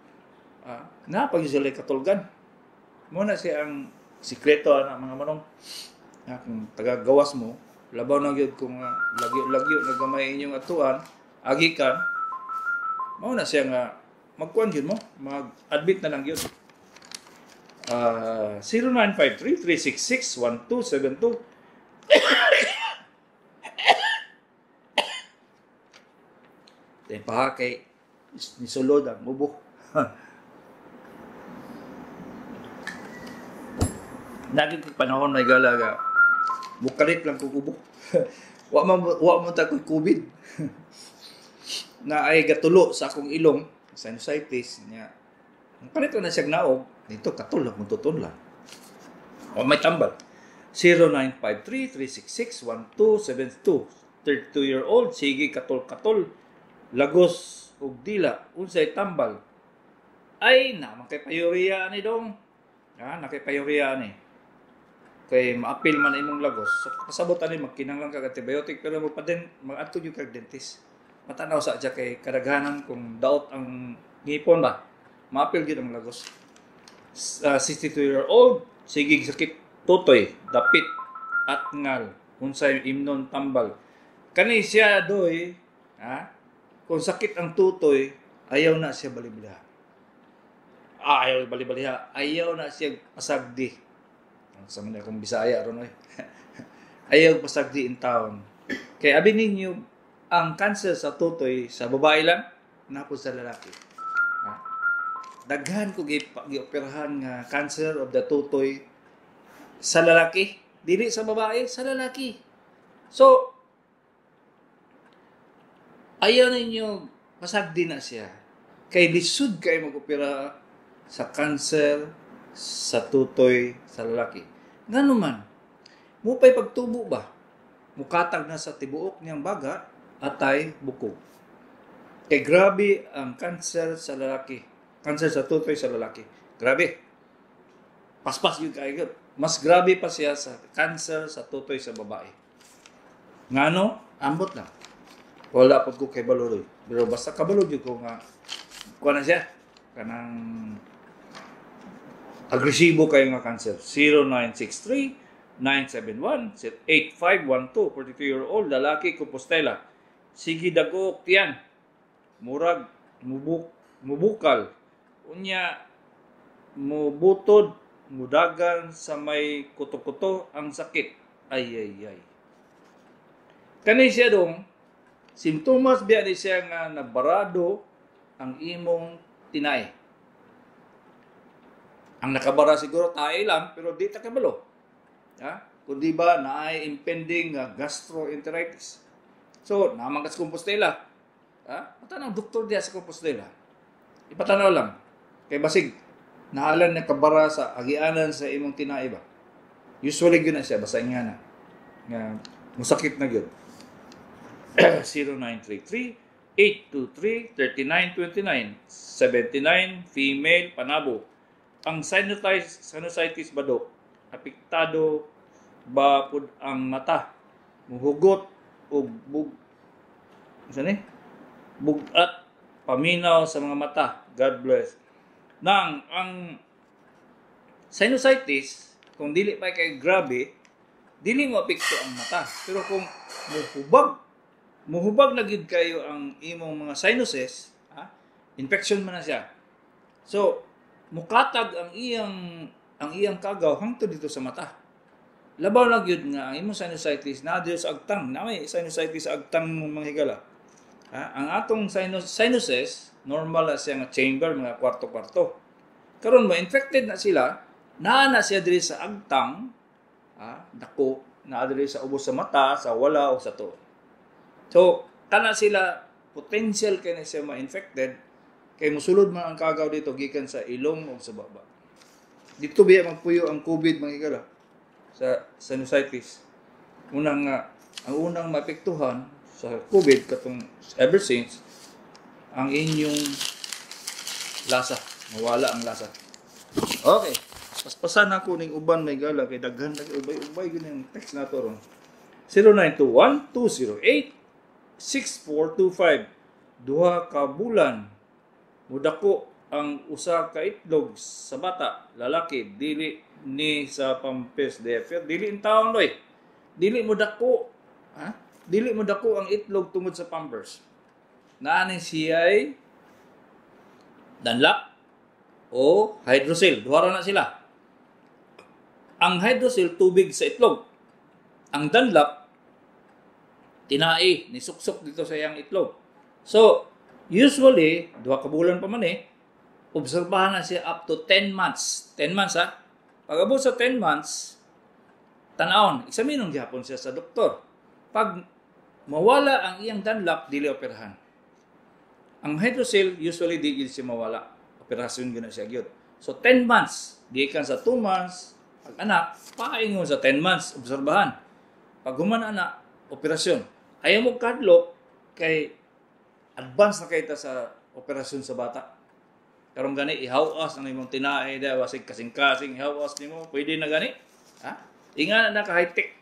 napag sila katulgan. Muna siya ang sikreto na mga manong, na kung tagagawas mo, labaw na yun kung lagyo nagamay inyong atuan, agikan, mauna siya nga, magkuhan yun mo, mag-admit na lang yun. 0953-366-1272. Then paha kay nisulod ang mubo. Naging panahon may galaga, bukalit lang kukubo. wa mo ta ko COVID. Na ay gatulo sa akong ilong, sinusitis niya. Ang palito na siyang naog, dito katul lang, mututon lang. O may tambal. 0953-366-1272. 32-year-old, sige katol-katol, lagos ug dila, unsay tambal. Ay, naman kay payuriya ni dong. Nakipayuriya ni. Kay maapil man imong lagos. So, kasabutan ni magkinanglan kag antibiotic, pero mag-adto yung kag dentist. Matanaw sa dya kay kadaghanan kung daot ang ngipon ba. Maapil yun ang lagos. 62-year-old, sigig sakit tutoy, dapit, at ngal, unsay imnon tambal. Kani siya doy, Ha? Kung sakit ang tutoy, ayaw na siya balibliha. Ayaw balibliha. Ayaw na siya pasagdi. Sa man akong Bisaya ron eh. Ayaw pasagdi in town. Kaya abi ninyo, ang cancer sa tutoy sa babae lang, napo sa lalaki. Ha? Daghan ko gi-operahan nga cancer of the tutoy sa lalaki, dili sa babae, sa lalaki. So, ayaw ninyo pasagdi na siya. Kay lisod kayo mag-opera sa cancer sa tutoy sa lalaki. Ngano man, mupay pagtubo ba? Mukatag na sa tibuok niyang baga, atay buko. Kay grabe ang cancer sa lalaki. Cancer sa tutoy sa lalaki. Grabe. Paspas yun kayo. Mas grabe pa siya sa cancer sa tutoy sa babae. Ngano? Ambot lang. Wala po ko kay Baluloy. Pero basta kabalod yun ko nga kuha na siya. Kanang agresibo kayo nga cancer. 0963-971-8512. 42-year-old lalaki, Compostela. Sige dagok tiyan. Murag, mubukal. Unya, mubutod, mudagan sa may kuto-kuto ang sakit. Ay. Kani siya dong, simptomas biya di siya nga nabarado ang imong tinay. Ang nakabara siguro tayo lang, pero di ta kabalo. Ha? Kundi ba naay impending gastroenteritis. So, naman ka sa Compostela. Ha? Patanang doktor diya sa Compostela. Ipatanaw lang. Kay basig, naalan na kabara sa agianan sa imong tinay ba? Usually yun na siya, basta nga na. Nga, musakit na yun. 0933-823-3929 79, female, Panabo. Ang sinusitis ba do? Apektado ba pud ang mata? Muhugot o bugat, paminaw sa mga mata. God bless. Nang ang sinusitis, kung dili pa kay grabe, dili mo apekto ang mata. Pero kung muhubag na gid kayo ang imong mga sinuses, infection man na siya. So, mukatag ang iyang kagaw hangtod dito sa mata. Labaw lang yun nga ang imong sinusitis na dito sa agtang. Na may sinusitis sa agtang mga higala. Ang atong sinuses, normal na siya nga chamber, mga kwarto-kwarto. Karon mo, infected na sila, na siya diri sa agtang, dako, na diri sa ubos sa mata, sa wala o sa to. So, kana sila, potential kay na siya ma-infected, kay musulod man ang kagaw dito, gikan sa ilong o sa baba. Dito biya magpuyo ang COVID, mga higala, sa sinusitis. Ang unang maapektuhan sa COVID, katong ever since, ang inyong lasa. Mawala ang lasa. Okay. Paspasan ako ning uban may gala kay daghan ubay gyud text nato ron. 0921-208-6425. Duha ka bulan mudako ang usa ka itlog sa bata, lalaki, dili ni sa Pampers DFR, dili in taon loy. Dili mo dako, dili mo dako ang itlog tungod sa Pampers. Naani siya'y Dunlop o Hydrocil. Duha na sila. Ang Hydrocil, tubig sa itlog. Ang Dunlop, tinai, nisuksok dito sa iyang itlog. So, usually, 2 ka bulan pa man obserbahan na siya up to 10 months. 10 months Pag abot sa 10 months, tanawon, eksaminong gihapon siya sa doktor. Pag mawala ang iyang Dunlop, dili operahan. Ang Hydrocil, usually di gid siya mawala. Operasyon gina siya gyud. So 10 months, di kan sa 2 months, pag anak, paingon sa 10 months, obserbahan. Pag human anak, operasyon. Ayaw mo kadlok kay advance na kayo sa operasyon sa bata. Karong gani, ihawas ang imong tinae, wasig kasing-kasing, ihawas nimo, pwede na gani. Inga na ka-high-tech.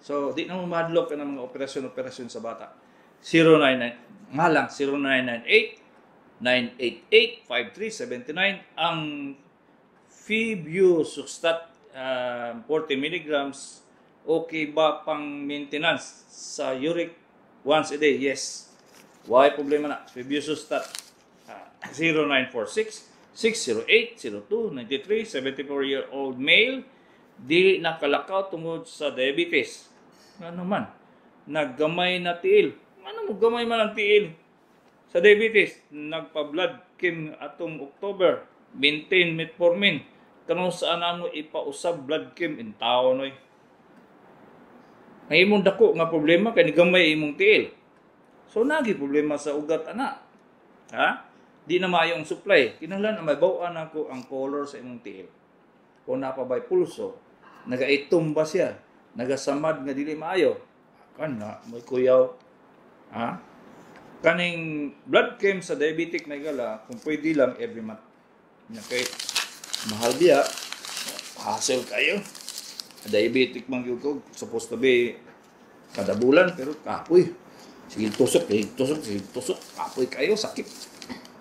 So, di na mo madlok ka ng mga operasyon sa bata. 0998-988-5379 ang Febusustat 40 mg. Okay ba pang maintenance sa uric once a day? Yes. Why problema na? Previously stat 0946-608-0293, 74-year-old male, di nakalakaw tungod sa diabetes. Ano man, naggamay na tiil. Ano mo gamay man ang tiil? Sa diabetes, nagpa-blood chem atong October, maintain metformin. Kanong saan mo ipausab blood chem in tao noy. Ang imong dako nga problema kay gamay imong tiil. So nagi problema sa ugat ana. Ha? Di na maayo ang supply. Kinahanglan may baw-an ako ang color sa imong tiil. Kung napabay pulso, nagaitom ba siya? Nagasamad nga dili maayo. Kana may kuyaw. Ha? Kaning blood chem sa diabetic na gala, kung pwede lang every month. Okay. Mahal biya. Hassle kayo. Diabetic man gyud ko, supposed to be kada bulan pero kapoy. Sige tusok, kapoy kayo, sakit.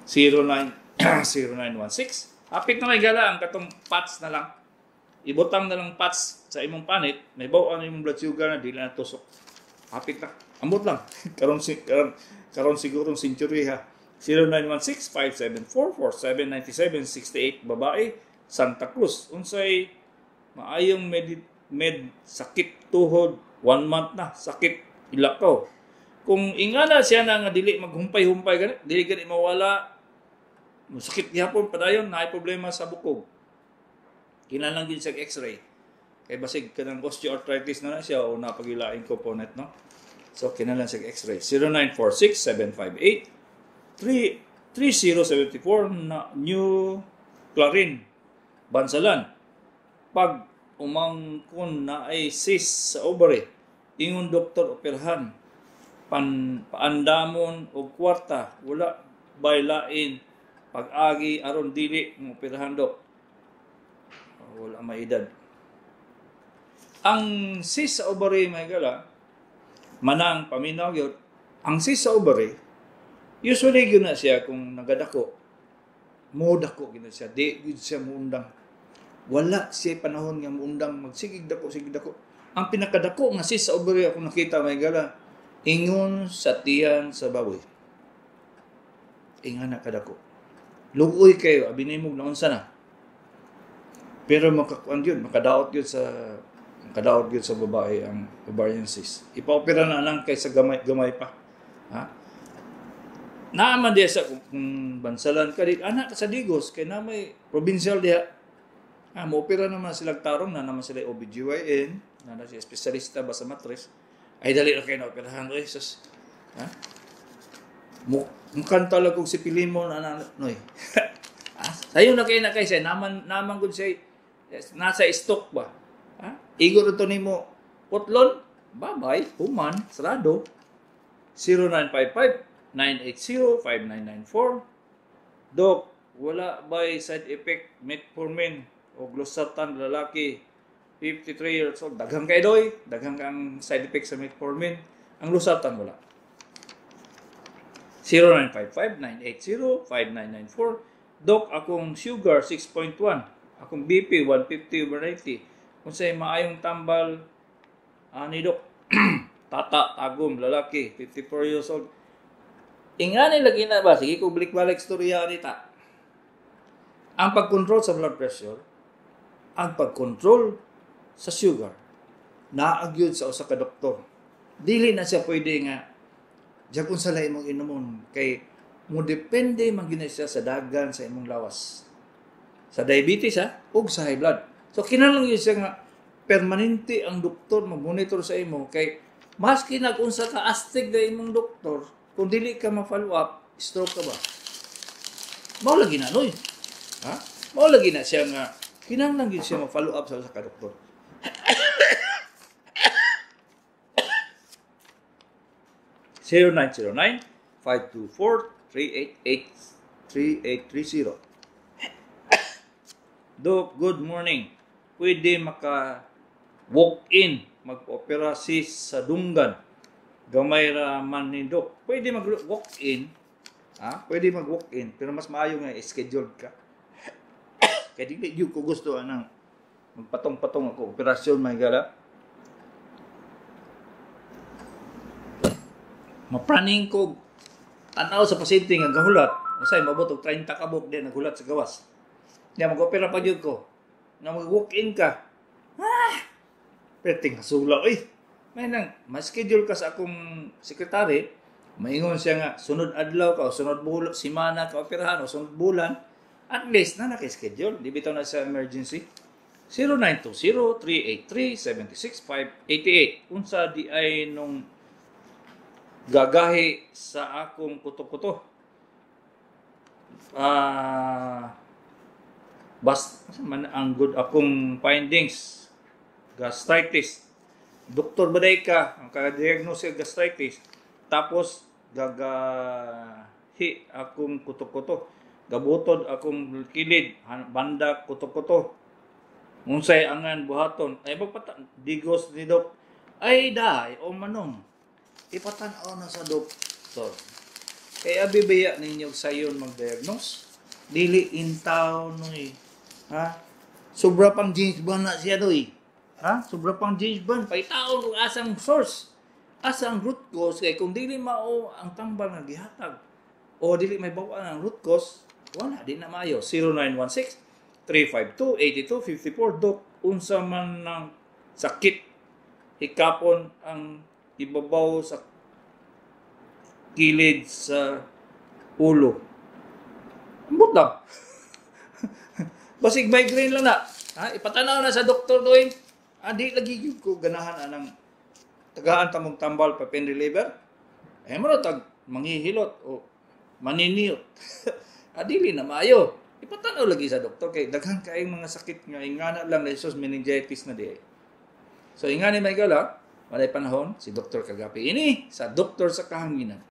0916. Hapit na may gala ang katong patch na lang. Ibutang na lang patch sa imong panit, may bawa imong blood sugar na dili na tusok. Hapit na. Ambot lang. karon siguro century ha. 0916-574-4797-68 babae, Santa Cruz. Unsay maayong med sakit tuhod 1 month na sakit ilakaw. Kung ingana siya na nga dili maghumpay-humpay gani, dili gani mawala. Sakit gihapon padayon na ay problema sa bukog. Kinahanglan gyud sa X-ray. Kay basig kanang osteoarthritis na siya o napagilaing component no. So kinahanglan sa X-ray. 0946-758-3074 na New Clarin, Bansalan. Pag umangkon na ay cyst sa ovary, ingon doktor operahan, paandamon og kwarta, wala baylain pag-agi aron dili ng operahan dok. Wala maedad. Ang cyst sa ovary may gala, manang paminaw yun, ang cyst sa ovary, usually yun na siya kung nagadako, modako yun na siya, di yun siya muundang. Wala siya panahon nga muundang, magsigig dako. Ang pinakadako nga cyst sa ovary ako nakita may gala, ingon sa tiyan sa baboy. Ingan na kadako. Lugoy kayo, abinimog na unsa na. Pero makadaot yun sa babae ang ovarian cyst. Ipa-opera na lang kaysa gamay pa. Ha? Naaman diya sa kung bansalan ka dito, anak sa Digos, kay na may provincial diya. Mo-opera naman silang tarong na naman sila OBGYN, na siya espesyalista ba sa matres. Ay dali na kayo na operahan. Jesus. Ha? Mukhang talagang si Pilimon noy. Sayo na kayo na kayo siya, naman gud siya, nasa stock ba? Ha? Igor ito ni mo, putlon, babay, human, sarado. 0955-980-5994. Dok, wala ba'y side effect, metformin, o glosatan, lalaki, 53 years old. Daghang kayo doy, daghang kang side effect sa metformin. Ang glosatan, wala. 0955-980-5994. Dok, akong sugar 6.1. Akong BP 150/90. Kung sa'yo maayong tambal, ni Dok, tata, tagom, lalaki, 54 years old. Ingani lagi na ba? Sige, kung balik-balik storya nita. Ang pag-control sa blood pressure, ang pag-control sa sugar, naagyod sa usa ka doktor. Dili na siya pwede nga diya kung sa imong inumon kay mo depende man gyud siya sa dagan sa imong lawas. Sa diabetes ug sa high blood. So kinahanglan gyud siya nga permanente ang doktor mag-monitor sa imo kay maski nag-unsa ka astig na imong doktor, kung dili ka ma-follow up, stroke ka ba? Mao lagi na noy. Ha? Mao lagi na siya nga kinahanglan gyud siya ma-follow up sa ka doktor. Zero 0909-524-3830. Doc, good morning. Pwede maka-walk-in, mag-operasi sa Dungan. Gamay ra man ni Doc. Pwede mag-walk-in. Pwede mag-walk-in. Pero mas maayo nga scheduled ka. Kaya di ko gusto anang magpatong-patong ako. Operasyon may gala. Mapraning ko Anaw sa pasyente nga gahulat. Usay mabot og 30 kabok din naghulat sa gawas. Nya mag-opera pa gyud ko. Na mag-walk-in ka. Perting hasula oy. May nang ma-schedule ka sa akong sekretary, maingon siya nga sunod adlaw ka o sunod bulan, semana ka operahan o sunod bulan, at least na naka-schedule. Di bitaw na sa emergency. 0920-383-76588. Unsa di ay nung gagahi sa akong kuto-kuto. Man ang good akong findings. Gastritis. Doktor baday ka ang ka-diagnose sa gastritis. Tapos gagahi akong kuto-kuto. Gabutod akong kilid, banda kuto-kuto. Unsay angan buhaton. Ay magpata digos ni dok. Ay day o manong. Ipatan-aw na sa doktor. Kaya bibaya ninyo sayon mag-diagnose. Dili intaw noy. Ha? Sobra pang James Bond na siya doy. Ha? Sobra pang James Bond. Paitaon kung asang source. Asang root cause. Kaya kung dili mao ang tambal nga gihatag. O dili may bawaan ang root cause. Wala. Di na maayo. 0916-352-8254. Dok, unsa man ng sakit. Hikapon ang ibabaw sa kilid sa ulo. Ambot lang. Basig migraine lang na. Ha? Ipatanaw na sa doktor doon. Di lagi yun ko ganahan anang tagaan tamong tambal pa pain reliever. Mo tag manghihilot o maniniyot. Dili na maayo. Ipatanaw lagi sa doktor kay daghan kaayong mga sakit nga ingana lang lesos meningitis na di. So ingani may gala, walay panahon si Dr. Kagapi ini sa Doktor sa Kahanginan.